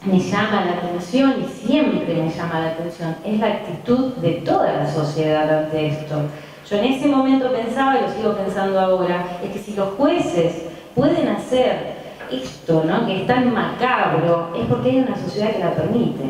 me llama la atención y siempre me llama la atención es la actitud de toda la sociedad ante esto. Yo en ese momento pensaba, y lo sigo pensando ahora, es que si los jueces pueden hacer esto, ¿no?, que es tan macabro, es porque hay una sociedad que la permite.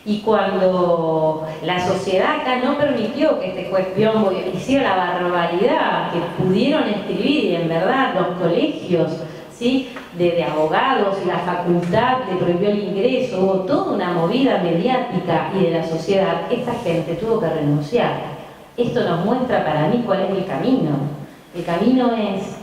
Y cuando la sociedad acá no permitió que este juez Piombo hiciera la barbaridad que pudieron escribir, y en verdad los colegios, ¿sí?, de abogados y la facultad le prohibió el ingreso, hubo toda una movida mediática y de la sociedad, esta gente tuvo que renunciar. Esto nos muestra para mí cuál es el camino. El camino es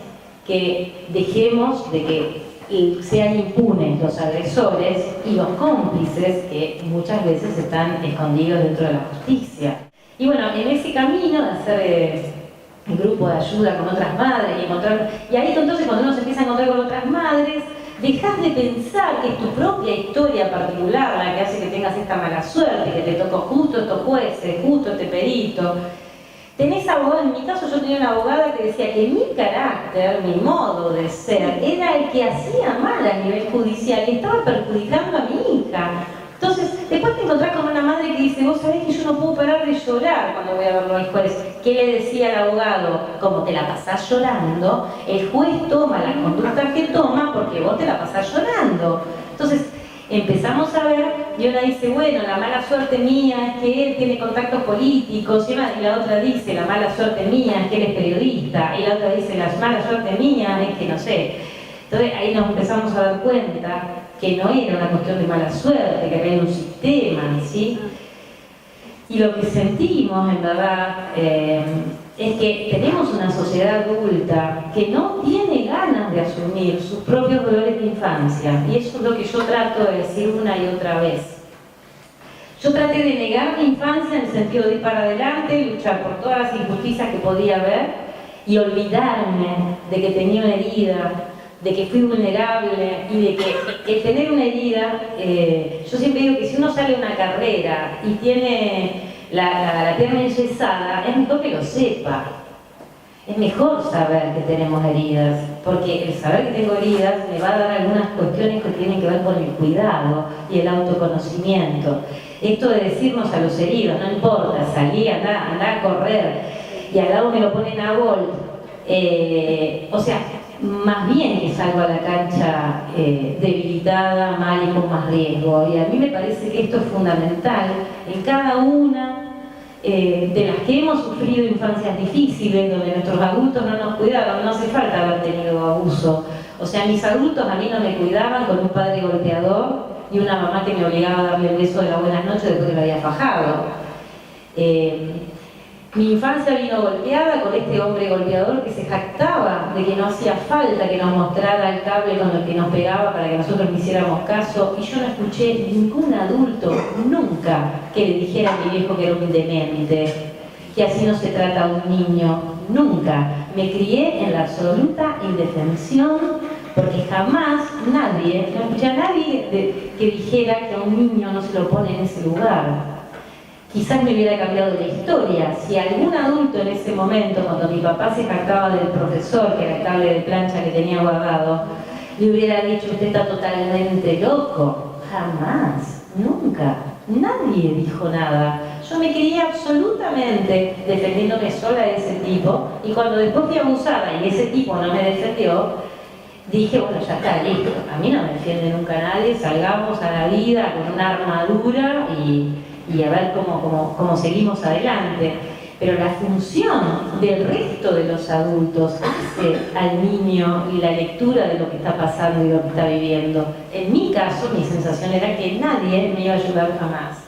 que dejemos de que sean impunes los agresores y los cómplices que muchas veces están escondidos dentro de la justicia. Y bueno, en ese camino de hacer el grupo de ayuda con otras madres y ahí entonces cuando uno se empieza a encontrar con otras madres, dejas de pensar que es tu propia historia particular la que hace que tengas esta mala suerte, que te tocó justo estos jueces, justo este perito. Tenés abogados, en mi caso yo tenía una abogada que decía que mi carácter, mi modo de ser, era el que hacía mal a nivel judicial y estaba perjudicando a mi hija. Entonces, después te encontrás con una madre que dice, vos sabés que yo no puedo parar de llorar cuando voy a verlo al juez. ¿Qué le decía al abogado? Como te la pasás llorando, el juez toma las conductas que toma porque vos te la pasás llorando. Entonces, empezamos a ver, y una dice, bueno, la mala suerte mía es que él tiene contactos políticos, y la otra dice, la mala suerte mía es que él es periodista, y la otra dice, la mala suerte mía es que no sé. Entonces ahí nos empezamos a dar cuenta que no era una cuestión de mala suerte, que había un sistema, ¿sí? Y lo que sentimos, en verdad, es que tenemos una sociedad adulta que no tiene ganas de asumir sus propios dolores de infancia. Y eso es lo que yo trato de decir una y otra vez. Yo traté de negar mi infancia en el sentido de ir para adelante, luchar por todas las injusticias que podía haber y olvidarme de que tenía una herida, de que fui vulnerable y de que el tener una herida, yo siempre digo que si uno sale a una carrera y tiene la pierna enyesada, es mejor que lo sepa. Es mejor saber que tenemos heridas, porque el saber que tengo heridas me va a dar algunas cuestiones que tienen que ver con el cuidado y el autoconocimiento. Esto de decirnos a los heridos, no importa, salí, andá a correr, y al lado me lo ponen a gol. O sea, más bien que salgo a la cancha debilitada, mal y con más riesgo. Y a mí me parece que esto es fundamental en cada una de las que hemos sufrido infancias difíciles, donde nuestros adultos no nos cuidaban. No hace falta haber tenido abuso. O sea, mis adultos a mí no me cuidaban, con un padre golpeador y una mamá que me obligaba a darle el beso de la buenas noches después que me había fajado. Mi infancia vino golpeada con este hombre golpeador que se jactaba de que no hacía falta que nos mostrara el cable con el que nos pegaba para que nosotros le hiciéramos caso, y yo no escuché ningún adulto nunca que le dijera a mi viejo que era un demente, que así no se trata a un niño, nunca. Me crié en la absoluta indefensión porque jamás nadie, no escuché a nadie que dijera que a un niño no se lo pone en ese lugar. Quizás me hubiera cambiado la historia si algún adulto en ese momento, cuando mi papá se jactaba del profesor, que era el cable de plancha que tenía guardado, le hubiera dicho, usted está totalmente loco. Jamás, nunca, nadie dijo nada. Yo me crié absolutamente defendiéndome sola de ese tipo, y cuando después fui abusada y ese tipo no me defendió, dije, bueno, ya está, listo, a mí no me defiende nunca nadie, salgamos a la vida con una armadura y a ver cómo seguimos adelante. Pero la función del resto de los adultos hace al niño y la lectura de lo que está pasando y lo que está viviendo. En mi caso, mi sensación era que nadie me iba a ayudar jamás.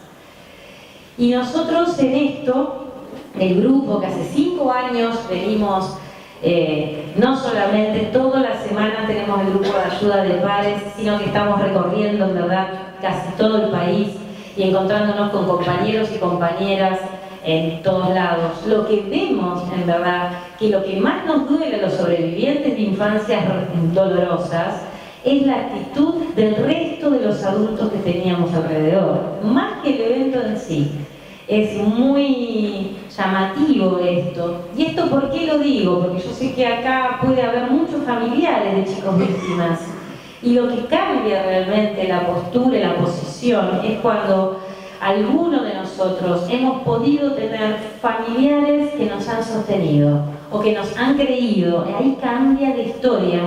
Y nosotros en esto, el grupo que hace 5 años venimos, no solamente todas las semanas tenemos el grupo de ayuda de pares, sino que estamos recorriendo, en verdad, casi todo el país y encontrándonos con compañeros y compañeras en todos lados. Lo que vemos, en verdad, que lo que más nos duele a los sobrevivientes de infancias dolorosas es la actitud del resto de los adultos que teníamos alrededor, más que el evento en sí. Es muy llamativo esto. ¿Y esto por qué lo digo? Porque yo sé que acá puede haber muchos familiares de chicos víctimas. Y lo que cambia realmente la postura y la posición es cuando algunos de nosotros hemos podido tener familiares que nos han sostenido o que nos han creído. Ahí cambia la historia.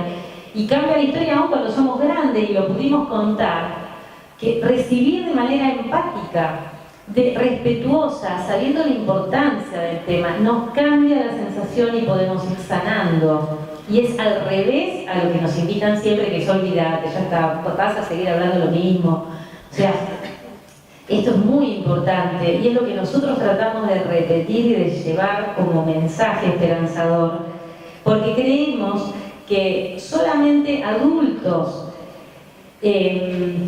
Y cambia la historia aún cuando somos grandes y lo pudimos contar, que recibir de manera empática, respetuosa, sabiendo la importancia del tema, nos cambia la sensación y podemos ir sanando. Y es al revés a lo que nos invitan siempre, que es olvidarte, ya está, vas a seguir hablando lo mismo. O sea, esto es muy importante y es lo que nosotros tratamos de repetir y de llevar como mensaje esperanzador, porque creemos que solamente adultos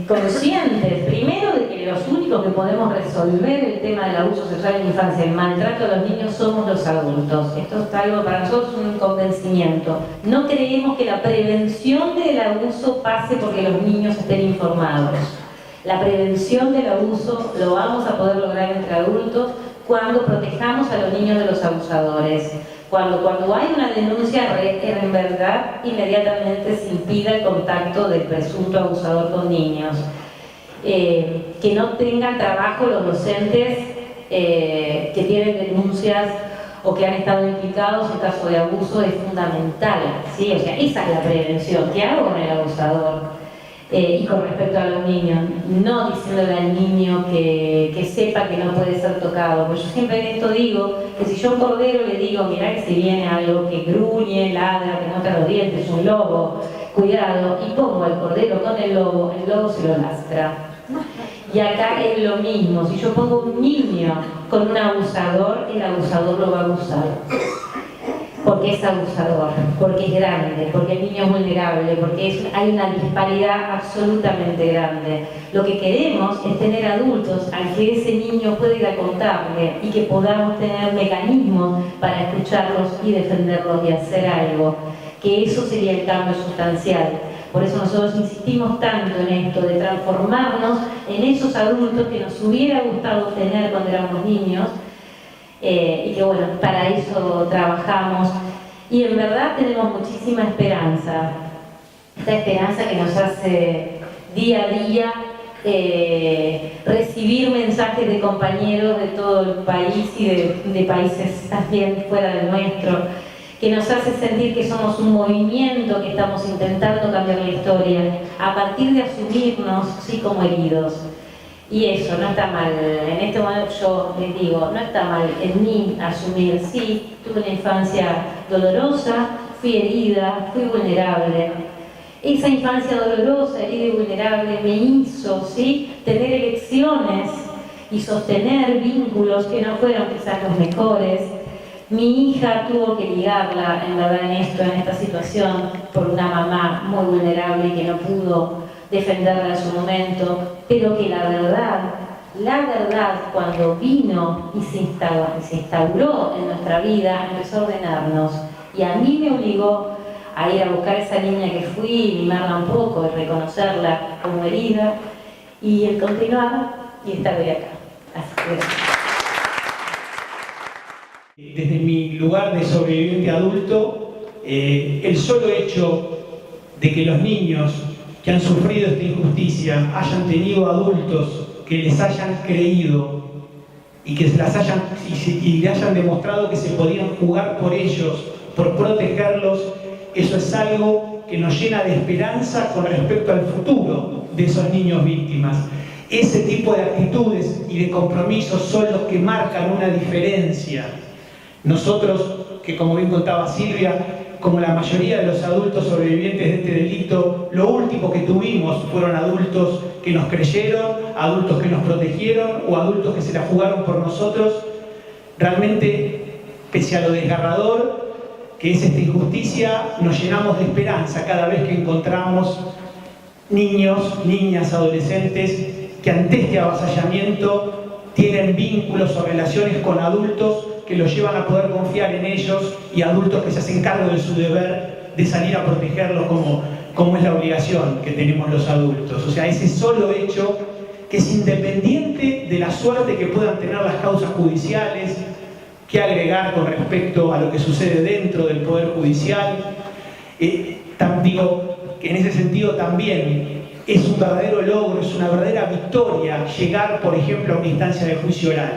conscientes, primero de que los únicos que podemos resolver el tema del abuso sexual en la infancia, el maltrato a los niños, somos los adultos. Esto es algo para nosotros un convencimiento. No creemos que la prevención del abuso pase porque los niños estén informados. La prevención del abuso lo vamos a poder lograr entre adultos cuando protejamos a los niños de los abusadores. Cuando hay una denuncia, en verdad, inmediatamente se impida el contacto del presunto abusador con niños. Que no tengan trabajo los docentes que tienen denuncias o que han estado implicados en caso de abuso es fundamental, ¿sí? O sea, esa es la prevención. ¿Qué hago con el abusador? Y con respecto a los niños, no diciéndole al niño que sepa que no puede ser tocado, porque yo siempre en esto digo que si yo a un cordero le digo, mirá que si viene algo que gruñe, ladra, que nota los dientes, un lobo, cuidado, y pongo al cordero con el lobo se lo lastra. Y acá es lo mismo, si yo pongo un niño con un abusador, el abusador lo va a abusar. Porque es abusador, porque es grande, porque el niño es vulnerable, porque hay una disparidad absolutamente grande. Lo que queremos es tener adultos al que ese niño pueda ir a contarle y que podamos tener mecanismos para escucharlos y defenderlos y hacer algo. Que eso sería el cambio sustancial. Por eso nosotros insistimos tanto en esto de transformarnos en esos adultos que nos hubiera gustado tener cuando éramos niños. Y que bueno, para eso trabajamos y en verdad tenemos muchísima esperanza, esta esperanza que nos hace día a día recibir mensajes de compañeros de todo el país y de países también fuera del nuestro, que nos hace sentir que somos un movimiento, que estamos intentando cambiar la historia a partir de asumirnos sí como heridos. Y eso no está mal. En este momento yo les digo, no está mal en mí asumir, sí, tuve una infancia dolorosa, fui herida, fui vulnerable. Esa infancia dolorosa, herida y vulnerable me hizo, ¿sí?, tener elecciones y sostener vínculos que no fueron quizás los mejores. Mi hija tuvo que ligarla, en verdad, en esta situación, por una mamá muy vulnerable que no pudo defenderla en su momento, pero que la verdad, cuando vino y se instauró en nuestra vida, empezó a ordenarnos. Y a mí me obligó a ir a buscar a esa niña que fui, mimarla un poco, y reconocerla como herida, y el continuar y estar hoy acá. Así que... Desde mi lugar de sobreviviente adulto, el solo hecho de que los niños que han sufrido esta injusticia hayan tenido adultos que les hayan creído y que y le hayan demostrado que se podían jugar por ellos, por protegerlos, eso es algo que nos llena de esperanza con respecto al futuro de esos niños víctimas. Ese tipo de actitudes y de compromisos son los que marcan una diferencia. Nosotros, que como bien contaba Silvia, como la mayoría de los adultos sobrevivientes de este delito, lo último que tuvimos fueron adultos que nos creyeron, adultos que nos protegieron o adultos que se la jugaron por nosotros. Realmente, pese a lo desgarrador que es esta injusticia, nos llenamos de esperanza cada vez que encontramos niños, niñas, adolescentes que ante este avasallamiento tienen vínculos o relaciones con adultos que los llevan a poder confiar en ellos y adultos que se hacen cargo de su deber de salir a protegerlos como es la obligación que tenemos los adultos. O sea, ese solo hecho que es independiente de la suerte que puedan tener las causas judiciales, que agregar con respecto a lo que sucede dentro del Poder Judicial. Digo que en ese sentido también es un verdadero logro, es una verdadera victoria llegar, por ejemplo, a una instancia de juicio oral,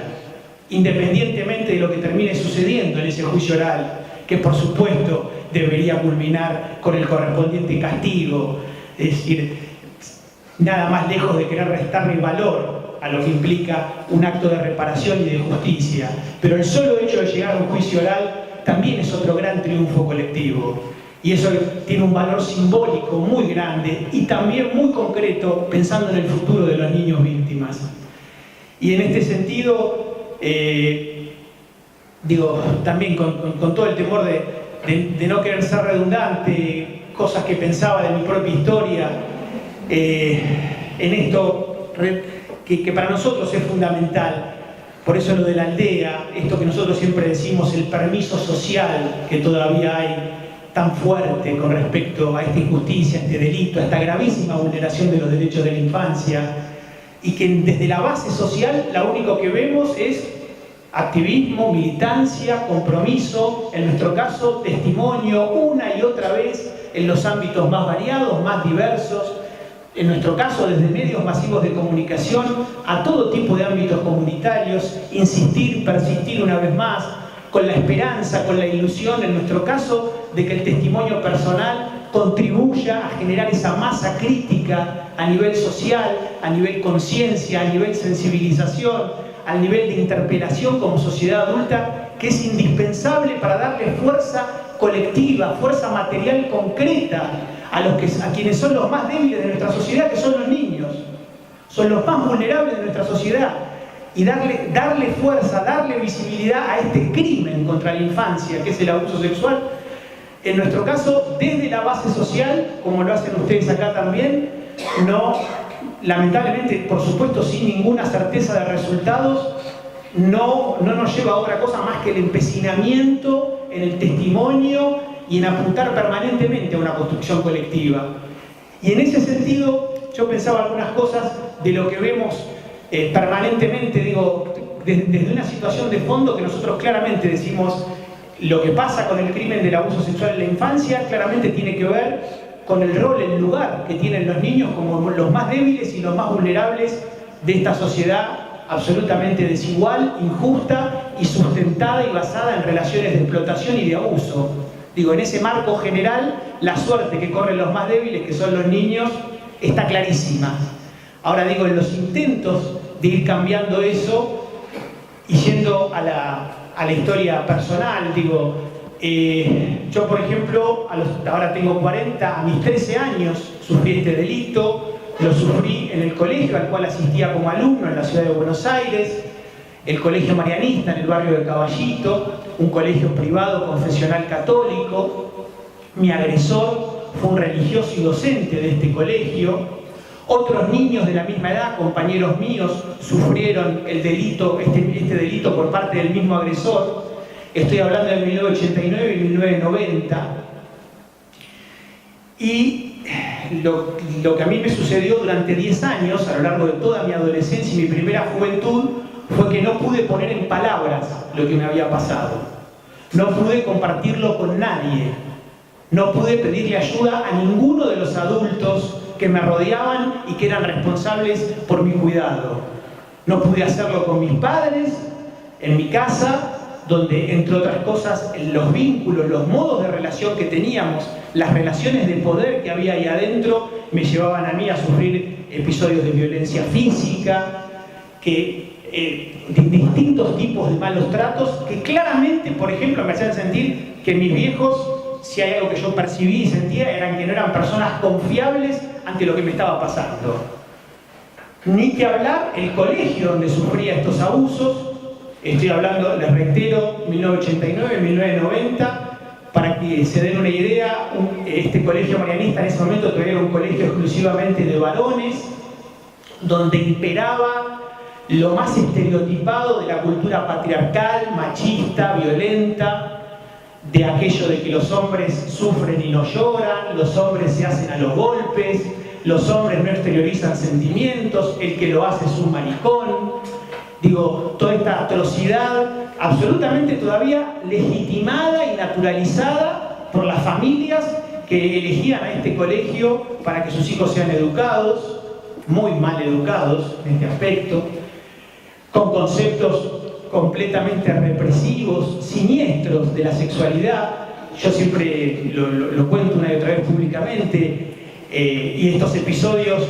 independientemente de lo que termine sucediendo en ese juicio oral, que por supuesto debería culminar con el correspondiente castigo, es decir, nada más lejos de querer restarle valor a lo que implica un acto de reparación y de justicia. Pero el solo hecho de llegar a un juicio oral también es otro gran triunfo colectivo. Y eso tiene un valor simbólico muy grande y también muy concreto pensando en el futuro de los niños víctimas. Y en este sentido, digo, también con todo el temor de no querer ser redundante, cosas que pensaba de mi propia historia, en esto que para nosotros es fundamental. Por eso lo de la aldea, esto que nosotros siempre decimos, el permiso social que todavía hay tan fuerte con respecto a esta injusticia, a este delito, a esta gravísima vulneración de los derechos de la infancia, y que desde la base social lo único que vemos es activismo, militancia, compromiso, en nuestro caso testimonio, una y otra vez en los ámbitos más variados, más diversos, en nuestro caso desde medios masivos de comunicación a todo tipo de ámbitos comunitarios, insistir, persistir una vez más, con la esperanza, con la ilusión, en nuestro caso, de que el testimonio personal contribuya a generar esa masa crítica a nivel social, a nivel conciencia, a nivel sensibilización, al nivel de interpelación como sociedad adulta, que es indispensable para darle fuerza colectiva, fuerza material concreta a quienes son los más débiles de nuestra sociedad, que son los niños. Son los más vulnerables de nuestra sociedad. Y darle fuerza, darle visibilidad a este crimen contra la infancia, que es el abuso sexual, en nuestro caso, desde la base social, como lo hacen ustedes acá también, no, lamentablemente, por supuesto, sin ninguna certeza de resultados, no nos lleva a otra cosa más que el empecinamiento en el testimonio y en apuntar permanentemente a una construcción colectiva. Y en ese sentido, yo pensaba algunas cosas de lo que vemos permanentemente, digo, desde una situación de fondo que nosotros claramente decimos, lo que pasa con el crimen del abuso sexual en la infancia claramente tiene que ver con el rol, el lugar que tienen los niños como los más débiles y los más vulnerables de esta sociedad absolutamente desigual, injusta y sustentada y basada en relaciones de explotación y de abuso. Digo, en ese marco general, la suerte que corren los más débiles, que son los niños, está clarísima. Ahora digo, en los intentos de ir cambiando eso y yendo a la historia personal, digo, yo por ejemplo, ahora tengo 40, a mis 13 años sufrí este delito, lo sufrí en el colegio al cual asistía como alumno en la ciudad de Buenos Aires, el Colegio Marianista en el barrio de Caballito, un colegio privado confesional católico. Mi agresor fue un religioso y docente de este colegio. Otros niños de la misma edad, compañeros míos, sufrieron el delito, este delito por parte del mismo agresor. Estoy hablando de 1989 y 1990. Y lo que a mí me sucedió durante 10 años, a lo largo de toda mi adolescencia y mi primera juventud, fue que no pude poner en palabras lo que me había pasado. No pude compartirlo con nadie. No pude pedirle ayuda a ninguno de los adultos que me rodeaban y que eran responsables por mi cuidado. No pude hacerlo con mis padres, en mi casa, donde, entre otras cosas, los vínculos, los modos de relación que teníamos, las relaciones de poder que había ahí adentro, me llevaban a mí a sufrir episodios de violencia física, de distintos tipos de malos tratos, que claramente, por ejemplo, me hacían sentir que mis viejos, si hay algo que yo percibí y sentía, eran que no eran personas confiables ante lo que me estaba pasando. Ni que hablar el colegio donde sufría estos abusos. Estoy hablando, les reitero, 1989, 1990, para que se den una idea, este colegio marianista en ese momento todavía era un colegio exclusivamente de varones, donde imperaba lo más estereotipado de la cultura patriarcal, machista, violenta, de aquello de que los hombres sufren y no lloran, los hombres se hacen a los golpes, los hombres no exteriorizan sentimientos, el que lo hace es un maricón. Digo, toda esta atrocidad absolutamente todavía legitimada y naturalizada por las familias que elegían a este colegio para que sus hijos sean educados, muy mal educados en este aspecto, con conceptos completamente represivos, siniestros de la sexualidad. Yo siempre lo cuento una y otra vez públicamente, y estos episodios,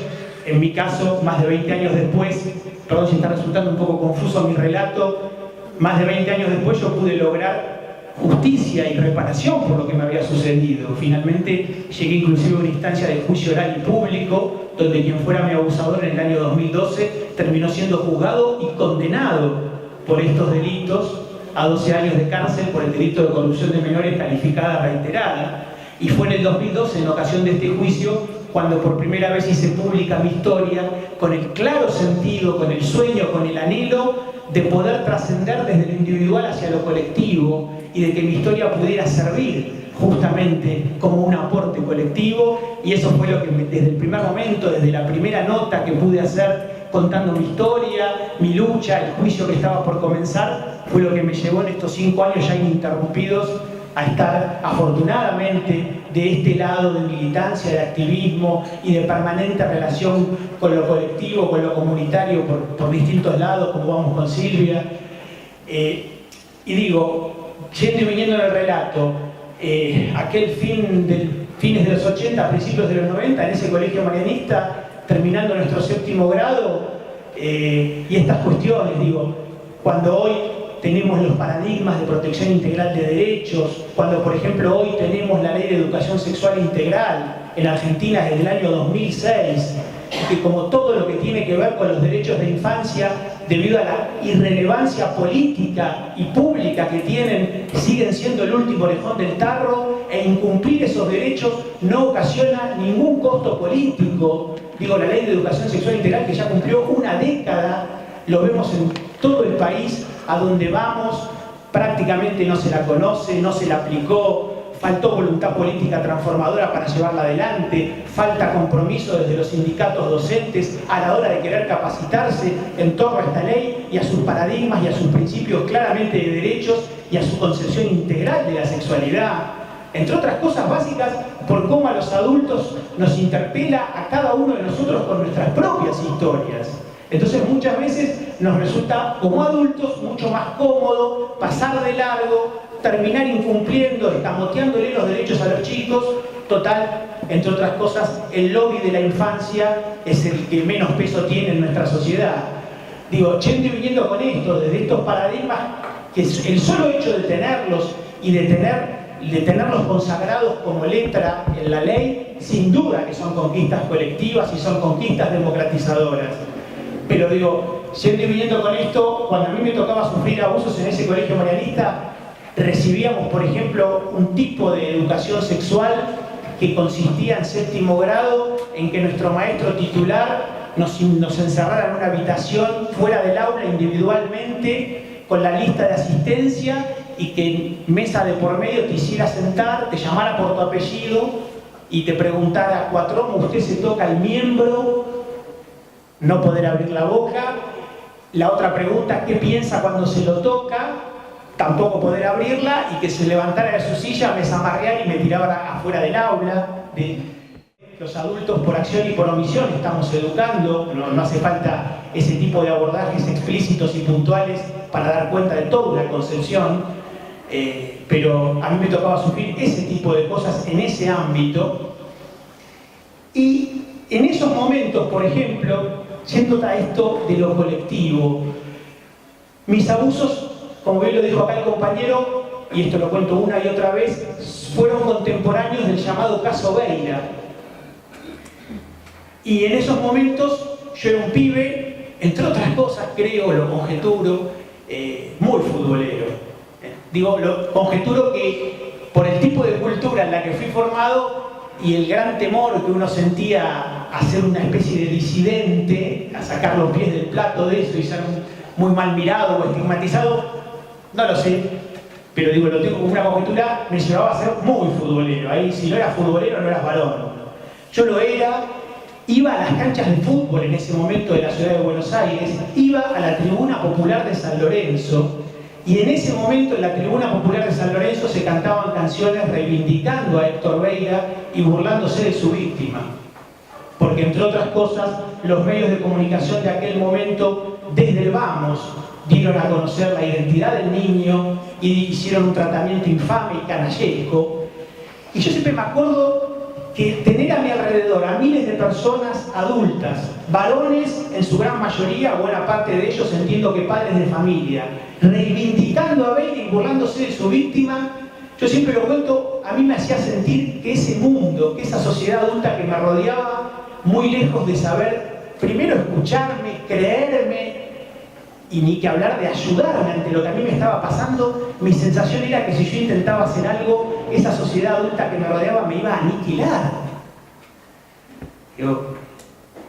en mi caso, más de 20 años después, perdón si está resultando un poco confuso mi relato, más de 20 años después yo pude lograr justicia y reparación por lo que me había sucedido. Finalmente llegué inclusive a una instancia de juicio oral y público, donde quien fuera mi abusador en el año 2012 terminó siendo juzgado y condenado por estos delitos a 12 años de cárcel por el delito de corrupción de menores calificada reiterada. Y fue en el 2012, en ocasión de este juicio, cuando por primera vez hice pública mi historia, con el claro sentido, con el sueño, con el anhelo de poder trascender desde lo individual hacia lo colectivo y de que mi historia pudiera servir justamente como un aporte colectivo. Y eso fue lo que desde el primer momento, desde la primera nota que pude hacer contando mi historia, mi lucha, el juicio que estaba por comenzar, fue lo que me llevó en estos 5 años ya ininterrumpidos a estar afortunadamente de este lado de militancia, de activismo y de permanente relación con lo colectivo, con lo comunitario, por distintos lados, como vamos con Silvia. Y digo, yendo y viniendo en el relato, aquel fines de los 80, principios de los 90, en ese colegio marianista, terminando nuestro 7º grado, y estas cuestiones, digo, cuando hoy tenemos los paradigmas de protección integral de derechos, cuando por ejemplo hoy tenemos la Ley de Educación Sexual Integral en Argentina desde el año 2006, que como todo lo que tiene que ver con los derechos de infancia, debido a la irrelevancia política y pública que tienen, siguen siendo el último orejón del tarro, e incumplir esos derechos no ocasiona ningún costo político. Digo, la Ley de Educación Sexual Integral, que ya cumplió una década, lo vemos en todo el país, a donde vamos, prácticamente no se la conoce, no se la aplicó, faltó voluntad política transformadora para llevarla adelante, falta compromiso desde los sindicatos docentes a la hora de querer capacitarse en torno a esta ley y a sus paradigmas y a sus principios claramente de derechos y a su concepción integral de la sexualidad. Entre otras cosas básicas, por cómo a los adultos nos interpela a cada uno de nosotros con nuestras propias historias. Entonces muchas veces nos resulta como adultos mucho más cómodo pasar de largo, terminar incumpliendo, escamoteándole los derechos a los chicos. Total, entre otras cosas, el lobby de la infancia es el que menos peso tiene en nuestra sociedad. Digo, yendo y viniendo con esto, desde estos paradigmas, que el solo hecho de tenerlos y de tenerlos consagrados como letra en la ley, sin duda que son conquistas colectivas y son conquistas democratizadoras. Pero digo, yendo y viniendo con esto, cuando a mí me tocaba sufrir abusos en ese colegio marianista, recibíamos, por ejemplo, un tipo de educación sexual que consistía en 7º grado en que nuestro maestro titular nos encerrara en una habitación fuera del aula individualmente con la lista de asistencia y que en mesa de por medio te hiciera sentar, te llamara por tu apellido y te preguntara: Cuatromo, ¿usted se toca el miembro? No poder abrir la boca. La otra pregunta: ¿qué piensa cuando se lo toca? Tampoco poder abrirla, y que se levantara de su silla, me zamarreara y me tirara afuera del aula. Los adultos por acción y por omisión estamos educando, no hace falta ese tipo de abordajes explícitos y puntuales para dar cuenta de toda una concepción, pero a mí me tocaba sufrir ese tipo de cosas en ese ámbito. Y en esos momentos, por ejemplo, yendo a esto de lo colectivo, mis abusos, como bien lo dijo acá el compañero, y esto lo cuento una y otra vez, fueron contemporáneos del llamado caso Beira. Y en esos momentos yo era un pibe, entre otras cosas, creo, lo conjeturo, muy futbolero. Digo, lo conjeturo que por el tipo de cultura en la que fui formado y el gran temor que uno sentía a ser una especie de disidente, a sacar los pies del plato de eso y ser muy mal mirado o estigmatizado, no lo sé, pero digo, lo tengo como una conjetura, me llevaba a ser muy futbolero. Ahí, si no eras futbolero, no eras varón. Yo lo era. Iba a las canchas de fútbol en ese momento de la ciudad de Buenos Aires, iba a la tribuna popular de San Lorenzo, Y en ese momento en la tribuna popular de San Lorenzo se cantaban canciones reivindicando a Héctor Beira y burlándose de su víctima. Porque entre otras cosas, los medios de comunicación de aquel momento, desde el vamos, dieron a conocer la identidad del niño y hicieron un tratamiento infame y canallesco. Y yo siempre me acuerdo que tener a mi alrededor a miles de personas adultas, varones en su gran mayoría, buena parte de ellos entiendo que padres de familia, reivindicando a Beira y burlándose de su víctima, yo siempre lo cuento, a mí me hacía sentir que ese mundo, que esa sociedad adulta que me rodeaba, muy lejos de saber, primero escucharme, creerme, y ni que hablar de ayudarme ante lo que a mí me estaba pasando, mi sensación era que si yo intentaba hacer algo, esa sociedad adulta que me rodeaba me iba a aniquilar. Yo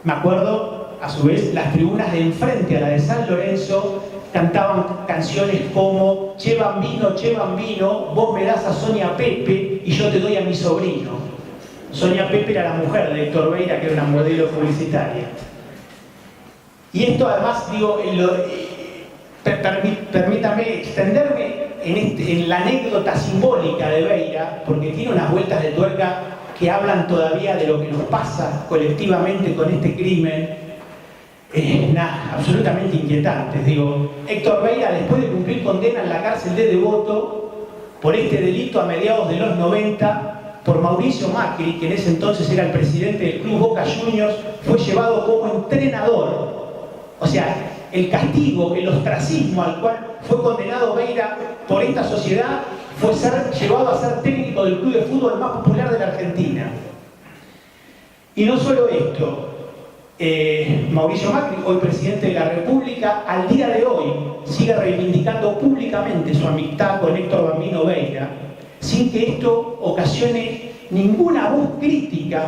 me acuerdo, a su vez, las tribunas de enfrente a la de San Lorenzo cantaban canciones como Che Bambino, vos me das a Sonia Pepe y yo te doy a mi sobrino. Sonia Pepe era la mujer de Héctor Beira, que era una modelo publicitaria. Y esto además, digo, permítame extenderme en la anécdota simbólica de Beira, porque tiene unas vueltas de tuerca que hablan todavía de lo que nos pasa colectivamente con este crimen, absolutamente inquietantes. Digo, Héctor Beira, después de cumplir condena en la cárcel de Devoto por este delito a mediados de los 90, por Mauricio Macri, que en ese entonces era el presidente del club Boca Juniors, fue llevado como entrenador. O sea, el castigo, el ostracismo al cual fue condenado Beira por esta sociedad fue ser llevado a ser técnico del club de fútbol más popular de la Argentina. Y no solo esto, Mauricio Macri, hoy presidente de la República, al día de hoy sigue reivindicando públicamente su amistad con Héctor Bambino Beira, sin que esto ocasione ninguna voz crítica,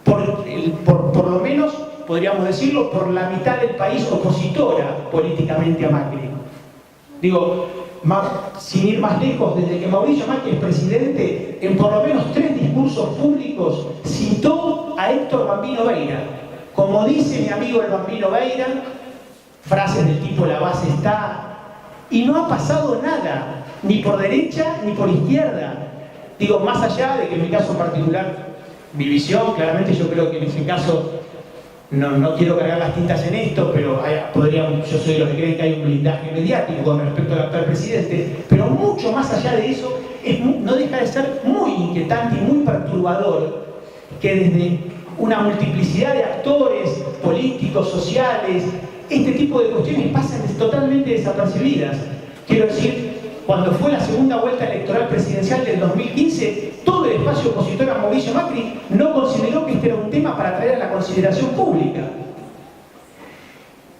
por lo menos, podríamos decirlo, por la mitad del país opositora políticamente a Macri. Digo, sin ir más lejos, desde que Mauricio Macri es presidente, en por lo menos 3 discursos públicos citó a Héctor Bambino Beira. Como dice mi amigo el Bambino Beira, frases del tipo la base está, y no ha pasado nada, ni por derecha ni por izquierda. Digo, más allá de que en mi caso particular, mi visión, claramente yo creo que en ese caso, no quiero cargar las tintas en esto, pero yo soy de los que creen que hay un blindaje mediático con respecto al actual presidente, pero mucho más allá de eso, no deja de ser muy inquietante y muy perturbador que desde una multiplicidad de actores políticos, sociales, este tipo de cuestiones pasan totalmente desapercibidas. Quiero decir, cuando fue la segunda vuelta electoral presidencial del 2015, todo el espacio opositor a Mauricio Macri no consideró que este era un tema para traer a la consideración pública.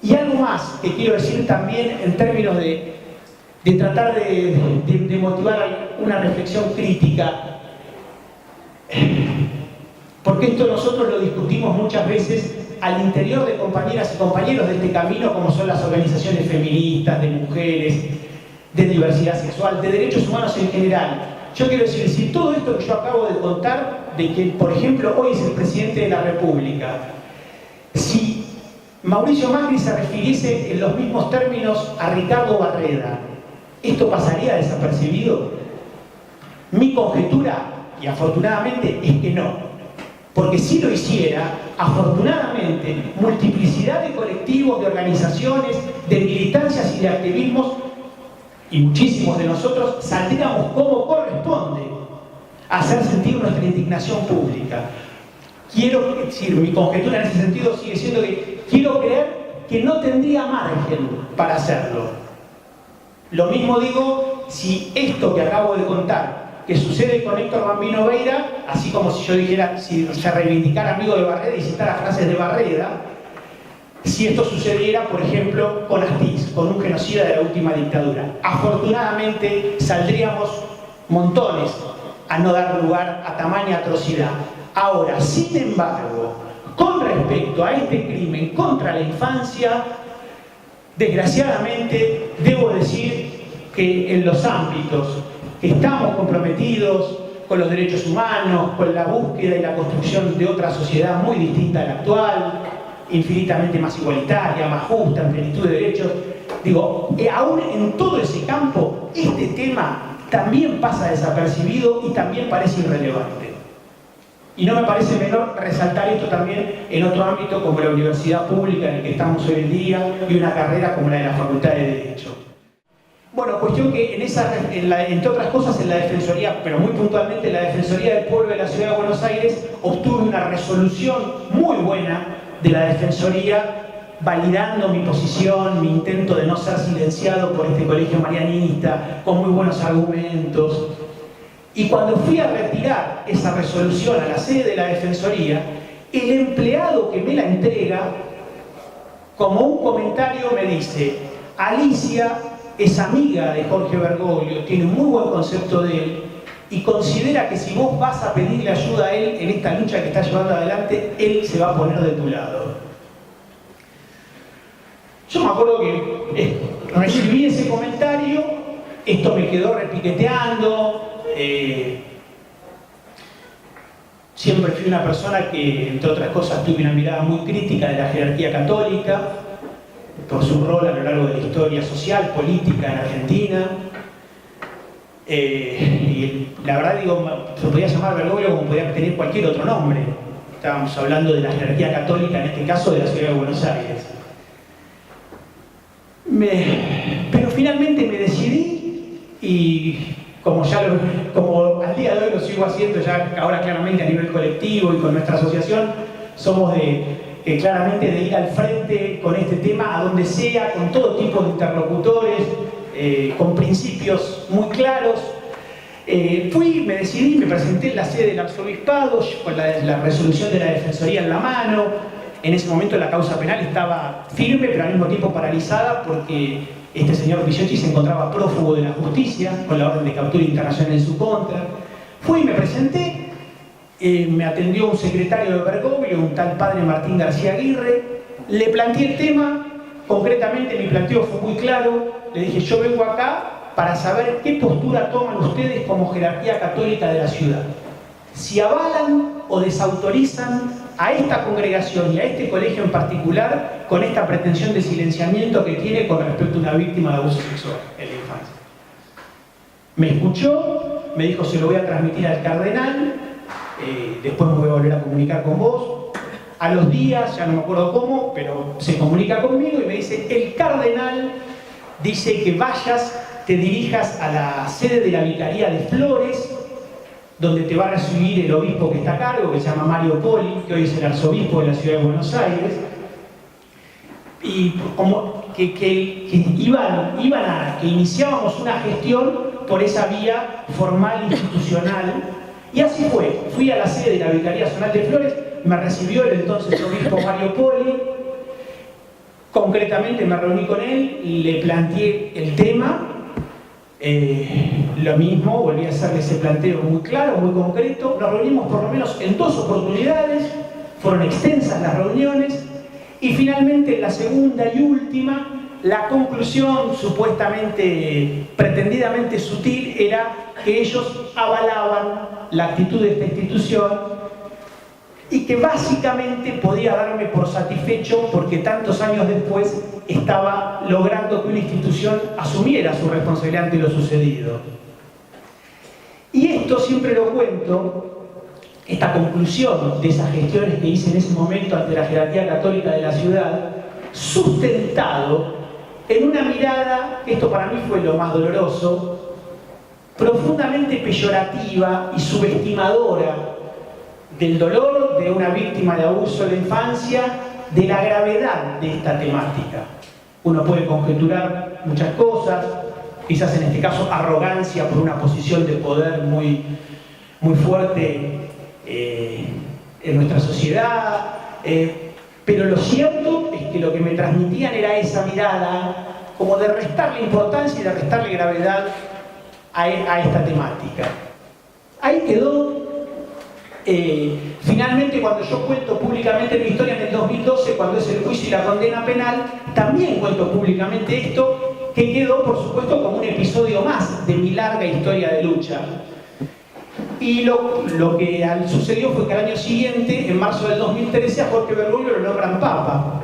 Y algo más que quiero decir también en términos de tratar de motivar una reflexión crítica, porque esto nosotros lo discutimos muchas veces al interior de compañeras y compañeros de este camino, como son las organizaciones feministas, de mujeres, de diversidad sexual, de derechos humanos en general. Yo quiero decir, si todo esto que yo acabo de contar, de que, por ejemplo, hoy es el presidente de la República, si Mauricio Macri se refiriese en los mismos términos a Ricardo Barreda, ¿esto pasaría desapercibido? Mi conjetura, y afortunadamente, es que no. Porque si lo hiciera, afortunadamente, multiplicidad de colectivos, de organizaciones, de militancias y de activismos, y muchísimos de nosotros saldríamos como corresponde a hacer sentir nuestra indignación pública. Quiero decir, mi conjetura en ese sentido sigue siendo que quiero creer que no tendría margen para hacerlo. Lo mismo digo si esto que acabo de contar, que sucede con Héctor Bambino Beira, así como si yo dijera, si se reivindicara amigo de Barreda y citara frases de Barreda, si esto sucediera, por ejemplo, con Astiz, con un genocida de la última dictadura. Afortunadamente saldríamos montones a no dar lugar a tamaña atrocidad. Ahora, sin embargo, con respecto a este crimen contra la infancia, desgraciadamente debo decir que en los ámbitos que estamos comprometidos con los derechos humanos, con la búsqueda y la construcción de otra sociedad muy distinta a la actual, infinitamente más igualitaria, más justa, en plenitud de derechos, Digo, aún en todo ese campo, este tema también pasa desapercibido y también parece irrelevante. Y no me parece menor resaltar esto también en otro ámbito como la universidad pública en el que estamos hoy en día y una carrera como la de la Facultad de Derecho. Bueno, cuestión que entre otras cosas en la Defensoría, pero muy puntualmente en la Defensoría del Pueblo de la Ciudad de Buenos Aires, obtuve una resolución muy buena de la Defensoría validando mi posición, mi intento de no ser silenciado por este colegio marianista, con muy buenos argumentos. Y cuando fui a retirar esa resolución a la sede de la Defensoría, el empleado que me la entrega, como un comentario me dice: Alicia es amiga de Jorge Bergoglio, tiene un muy buen concepto de él y considera que si vos vas a pedirle ayuda a él en esta lucha que está llevando adelante, él se va a poner de tu lado. Yo me acuerdo que recibí ese comentario, esto me quedó repiqueteando. Siempre fui una persona que, entre otras cosas, tuve una mirada muy crítica de la jerarquía católica por su rol a lo largo de la historia social, política en Argentina. Y la verdad, digo, se podía llamar Bergoglio como podía tener cualquier otro nombre. Estábamos hablando de la jerarquía católica, en este caso de la ciudad de Buenos Aires. Pero finalmente me decidí y como al día de hoy lo sigo haciendo, ya ahora claramente a nivel colectivo y con nuestra asociación, somos claramente de ir al frente con este tema a donde sea, con todo tipo de interlocutores, con principios muy claros. Me decidí, me presenté en la sede del arzobispado con la resolución de la Defensoría en la mano. En ese momento la causa penal estaba firme, pero al mismo tiempo paralizada porque este señor Pigliocchi se encontraba prófugo de la justicia con la orden de captura internacional en su contra. Fui y me presenté, me atendió un secretario de Bergoglio, un tal padre Martín García Aguirre, le planteé el tema, concretamente mi planteo fue muy claro, le dije: yo vengo acá para saber qué postura toman ustedes como jerarquía católica de la ciudad. Si avalan o desautorizan a esta congregación y a este colegio en particular con esta pretensión de silenciamiento que tiene con respecto a una víctima de abuso sexual en la infancia. Me escuchó, me dijo: se lo voy a transmitir al cardenal, después me voy a volver a comunicar con vos. A los días, ya no me acuerdo cómo, pero se comunica conmigo y me dice: el cardenal dice que vayas, te dirijas a la sede de la Vicaría de Flores, donde te va a recibir el obispo que está a cargo, que se llama Mario Poli, que hoy es el arzobispo de la ciudad de Buenos Aires, y como que iniciábamos una gestión por esa vía formal institucional, y así fue. Fui a la sede de la Vicaría Zonal de Flores, me recibió el entonces obispo Mario Poli, concretamente me reuní con él, le planteé el tema. Lo mismo, volví a hacerle ese planteo muy claro, muy concreto. Nos reunimos por lo menos en 2 oportunidades, fueron extensas las reuniones, y finalmente en la segunda y última, la conclusión supuestamente, pretendidamente sutil, era que ellos avalaban la actitud de esta institución y que básicamente podía darme por satisfecho porque tantos años después estaba logrando que una institución asumiera su responsabilidad ante lo sucedido. Y esto siempre lo cuento, esta conclusión de esas gestiones que hice en ese momento ante la jerarquía católica de la ciudad, sustentado en una mirada, esto para mí fue lo más doloroso, profundamente peyorativa y subestimadora del dolor de una víctima de abuso de la infancia, de la gravedad de esta temática. Uno puede conjeturar muchas cosas, quizás en este caso arrogancia por una posición de poder muy fuerte en nuestra sociedad, pero lo cierto es que lo que me transmitían era esa mirada como de restarle importancia y de restarle gravedad a esta temática. Ahí quedó. Finalmente, cuando yo cuento públicamente mi historia en el 2012, cuando es el juicio y la condena penal, también cuento públicamente esto, que quedó, por supuesto, como un episodio más de mi larga historia de lucha. Y lo que sucedió fue que al año siguiente, en marzo del 2013, a Jorge Bergoglio lo nombran Papa.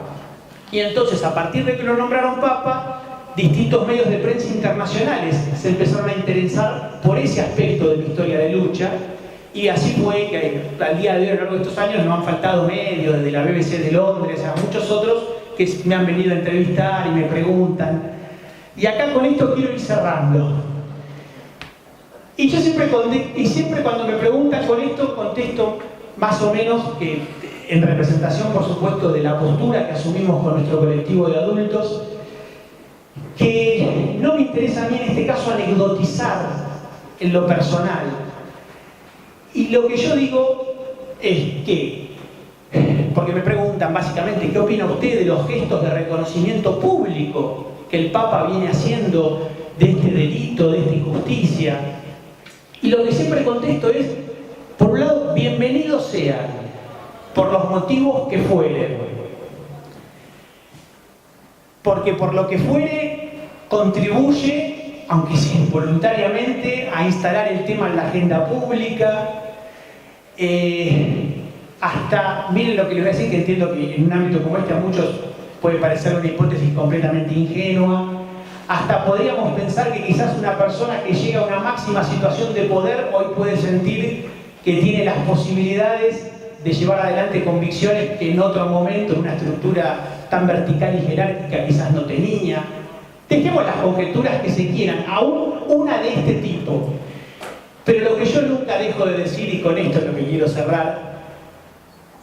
Y entonces, a partir de que lo nombraron Papa, distintos medios de prensa internacionales se empezaron a interesar por ese aspecto de mi historia de lucha, y así fue que al día de hoy, a lo largo de estos años, no han faltado medios, desde la BBC de Londres a muchos otros, que me han venido a entrevistar y me preguntan. Y acá con esto quiero ir cerrando. Y yo siempre cuando me preguntan con esto, contesto más o menos que en representación, por supuesto, de la postura que asumimos con nuestro colectivo de adultos, que no me interesa a mí en este caso anecdotizar en lo personal. Y lo que yo digo es que, porque me preguntan básicamente, ¿qué opina usted de los gestos de reconocimiento público que el Papa viene haciendo de este delito, de esta injusticia? Y lo que siempre contesto es, por un lado, bienvenidos sean, por los motivos que fueren. Porque por lo que fuere, contribuye, aunque sea involuntariamente, a instalar el tema en la agenda pública. Hasta, miren lo que les voy a decir, que entiendo que en un ámbito como este a muchos puede parecer una hipótesis completamente ingenua. Hasta podríamos pensar que quizás una persona que llega a una máxima situación de poder hoy puede sentir que tiene las posibilidades de llevar adelante convicciones que en otro momento, en una estructura tan vertical y jerárquica, quizás no tenía. Dejemos las conjeturas que se quieran, aún una de este tipo. Pero lo que yo nunca dejo de decir, y con esto es lo que quiero cerrar,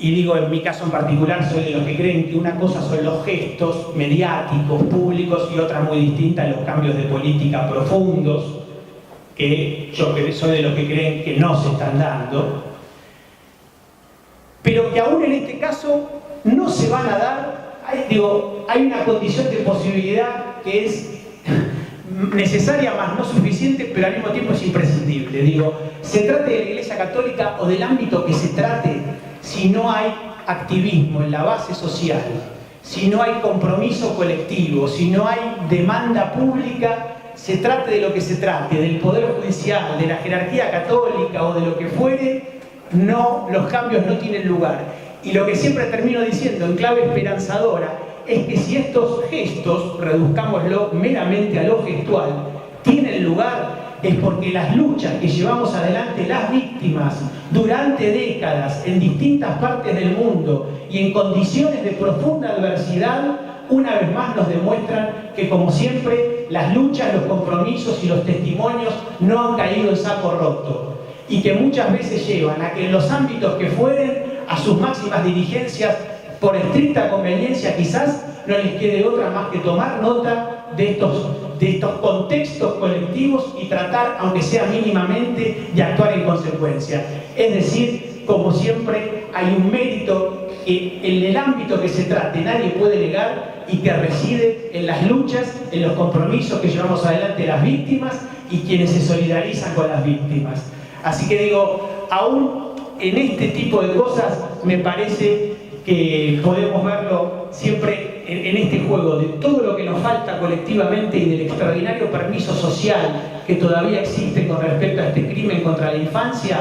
y digo en mi caso en particular, soy de los que creen que una cosa son los gestos mediáticos, públicos, y otra muy distinta, los cambios de política profundos, que yo soy de los que creen que no se están dando, pero que aún en este caso no se van a dar. Hay una condición de posibilidad que es necesaria más no suficiente, pero al mismo tiempo es imprescindible. Se trate de la Iglesia Católica o del ámbito que se trate, si no hay activismo en la base social, si no hay compromiso colectivo, si no hay demanda pública, se trate de lo que se trate, del Poder Judicial, de la jerarquía católica o de lo que fuere, los cambios no tienen lugar. Y lo que siempre termino diciendo en clave esperanzadora es que si estos gestos, reduzcámoslo meramente a lo gestual, tienen lugar, es porque las luchas que llevamos adelante las víctimas durante décadas en distintas partes del mundo y en condiciones de profunda adversidad, una vez más nos demuestran que, como siempre, las luchas, los compromisos y los testimonios no han caído en saco roto, y que muchas veces llevan a que en los ámbitos que fueren, a sus máximas dirigencias, por estricta conveniencia quizás, no les quede otra más que tomar nota de estos contextos colectivos y tratar, aunque sea mínimamente, de actuar en consecuencia. Es decir, como siempre, hay un mérito que en el ámbito que se trate nadie puede negar y que reside en las luchas, en los compromisos que llevamos adelante las víctimas y quienes se solidarizan con las víctimas. Así que aún en este tipo de cosas me parece que podemos verlo siempre en este juego de todo lo que nos falta colectivamente y del extraordinario permiso social que todavía existe con respecto a este crimen contra la infancia.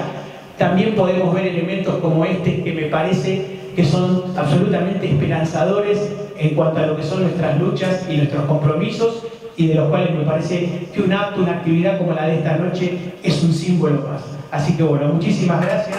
También podemos ver elementos como este que me parece que son absolutamente esperanzadores en cuanto a lo que son nuestras luchas y nuestros compromisos, y de los cuales me parece que un acto, una actividad como la de esta noche es un símbolo más. Así que bueno, muchísimas gracias.